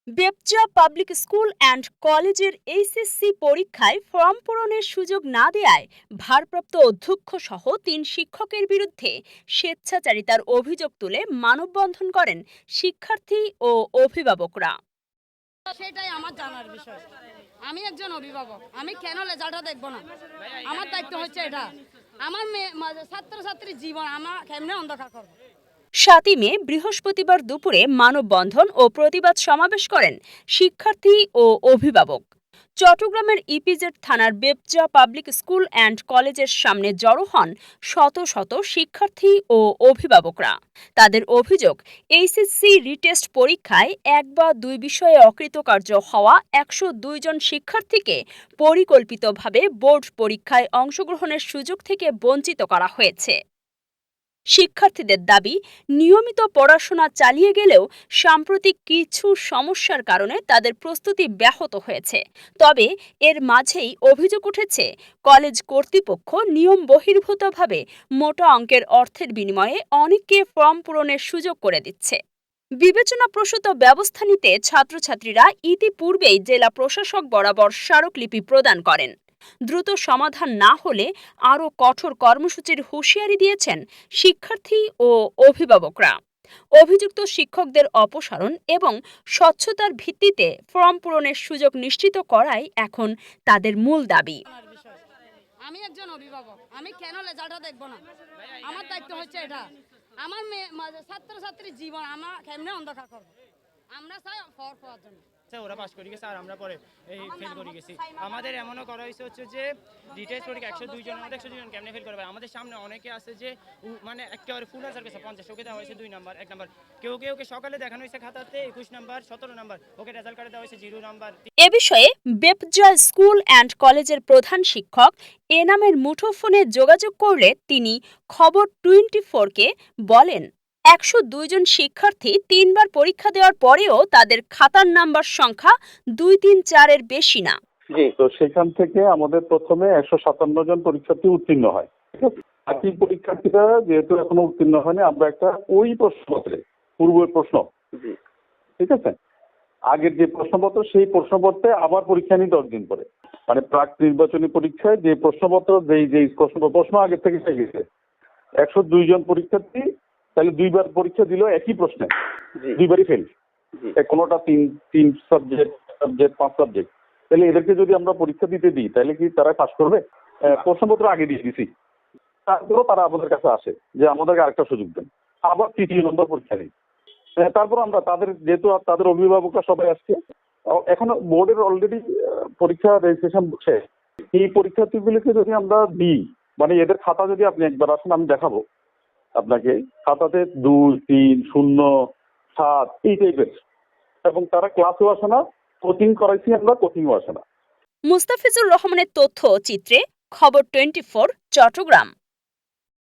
বেপচা public school and কলেজের HSC পরীক্ষায় form পূরণের সুযোগ না দেয়ায় ভারপ্রাপ্ত অধ্যক্ষ সহ ৩ শিক্ষকের বিরুদ্ধে স্বেচ্ছাচারিতার অভিযোগ তুলে মানববন্ধন করেন শিক্ষার্থী ও অভিভাবকরা। সেটাই আমার জানার বিষয়। আমি একজন অভিভাবক, আমি কেন রেজাল্টটা দেখবো না? আমার দায়িত্ব হচ্ছে এটা। আমার মেয়ে ছাত্রছাত্রীর জীবন আমার কেমনে অন্ধকার করবো? ৭ই মে বৃহস্পতিবার দুপুরে মানববন্ধন ও প্রতিবাদ সমাবেশ করেন শিক্ষার্থী ও অভিভাবক। চট্টগ্রামের ইপিজেড থানার বেপচা পাবলিক স্কুল অ্যান্ড কলেজের সামনে জড়ো হন শত শত শিক্ষার্থী ও অভিভাবকরা। তাদের অভিযোগ, এইচএসসি রিটেস্ট পরীক্ষায় ১ বা ২ বিষয়ে অকৃতকার্য হওয়া ১০২ জন শিক্ষার্থীকে পরিকল্পিতভাবে বোর্ড পরীক্ষায় অংশগ্রহণের সুযোগ থেকে বঞ্চিত করা হয়েছে। শিক্ষার্থীদের দাবি, নিয়মিত পড়াশোনা চালিয়ে গেলেও সাম্প্রতিক কিছু সমস্যার কারণে তাদের প্রস্তুতি ব্যাহত হয়েছে। তবে এর মাঝেই অভিযোগ উঠেছে, কলেজ কর্তৃপক্ষ নিয়ম বহির্ভূতভাবে মোটা অঙ্কের অর্থের বিনিময়ে অনেককে ফর্ম পূরণের সুযোগ করে দিচ্ছে। বিবেচনাপ্রসূত ব্যবস্থা নিতে ছাত্রছাত্রীরা ইতিপূর্বেই জেলা প্রশাসক বরাবর স্মারকলিপি প্রদান করেন। দ্রুত সমাধান না হলে আরও কঠোর কর্মসূচির হুঁশিয়ারি দিয়েছেন শিক্ষার্থী ও অভিভাবকরা। অভিযুক্ত শিক্ষকদের অপসারণ এবং স্বচ্ছতার ভিত্তিতে ফর্ম পূরণের সুযোগ নিশ্চিত করাই এখন তাদের মূল দাবি। আমি একজন অভিভাবক, আমি কেন রেজাল্টটা দেখবো না? আমার দায়িত্ব হচ্ছে এটা। আমার মেয়ে ছাত্রছাত্রীর জীবন আমার কেমনে অন্ধকার করবো? আমরা চাই ফর পাওয়ার জন্য। ওরা পাস করে গেছে আর আমরা পরে এই ফেল করে গেছি। আমাদের এমনও করা হয়েছে হচ্ছে যে ডিটেলস পরীক্ষা ১০২ জন, ১০২ জন কেমনে ফেল করবে? আমাদের সামনে অনেকে আছে যে মানে একেবারে ফুল আনসার গেছে ৫০, ওকে দেওয়া হয়েছে ২ নাম্বার ১ নাম্বার। ওকে সকালে দেখানো হয়েছে খাতাতে ২১ নাম্বার ১৭ নাম্বার, ওকে রেজাল্ট কার্ডে দেওয়া হয়েছে 0 নাম্বার। এ বিষয়ে বেপজা স্কুল অ্যান্ড কলেজের প্রধান শিক্ষক এনামের মুঠোফোনে যোগাযোগ করলে তিনি খবর 24কে বলেন, ১০২ জন শিক্ষার্থী ৩ বার পরীক্ষা দেওয়ার পরেও তাদের খাতার নাম্বার সংখ্যা ২-৩-৪-এর বেশি না। জি, তো সেখান থেকে আমাদের প্রথমে ১৫৭ জন পরীক্ষার্থী উত্তীর্ণ হয়। ঠিক আছে, বাকি পরীক্ষার্থীরা যেহেতু এখনো উত্তীর্ণ হয়নি, আমরা একটা ওই প্রশ্নপত্রে পূর্বের প্রশ্ন, ঠিক আছে, আগের যে প্রশ্নপত্র সেই প্রশ্নপত্রে আবার পরীক্ষা নিই ১০ দিন পরে, মানে প্রাক নির্বাচনী পরীক্ষায় যে প্রশ্নপত্র যেই প্রশ্ন আগে থেকে গেছে ১০২ জন পরীক্ষার্থী তাহলে ২ বার পরীক্ষা দিল একই প্রশ্নে, ২ বারই ফেল, কোনোটা তিন সাবজেক্ট ৫ সাবজেক্ট। তাহলে এদেরকে যদি আমরা পরীক্ষা দিতে দিই তাহলে কি তারা পাস করবে? প্রশ্নপত্র আগে দিয়ে দিছি, তারপরেও তারা আমাদের কাছে আসে যে আমাদেরকে আরেকটা সুযোগ দেন, আবার ৩য় নম্বর পরীক্ষা দিই। তারপর আমরা যেহেতু তাদের অভিভাবকরা সবাই আসছে, এখন বোর্ডের অলরেডি পরীক্ষা রেজিস্ট্রেশন শেষ। এই পরীক্ষার্থীগুলিকে যদি আমরা দিই, মানে এদের খাতা যদি আপনি একবার আসেন আমি দেখাবো আপনাকে, খাতাতে ২, ৩, ০, ৭ এই টাইপের, এবং তারা ক্লাসেও আসে না, কোচিং করাইছি আমরা, কোচিংও আসে না। মুস্তাফিজুর রহমানের তথ্য চিত্রে খবর 24 চট্টগ্রাম।